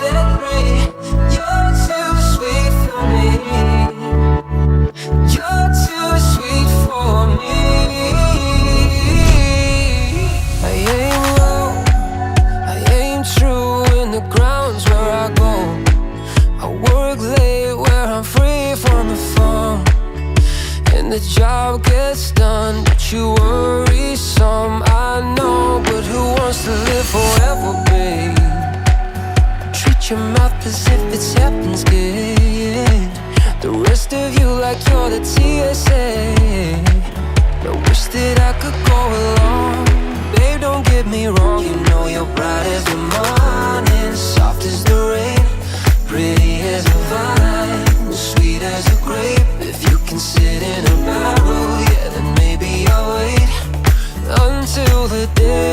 bed at 3. You're too sweet for me. You're too sweet for me. I aim low, I aim true in the grounds where I go. I work late where I'm free from the phone, and the job gets done, but you worry some, I know. But who wants to live forever, babe? Treat your mouth as if it's Heaven's Gate. The rest of you like you're the TSA. I wish that I could go along. Babe, don't get me wrong, you know you're bright as the morning, soft as the rain, pretty as a vine, sweet as a grape. If you can sit in a barrel, yeah, then maybe I'll wait until the day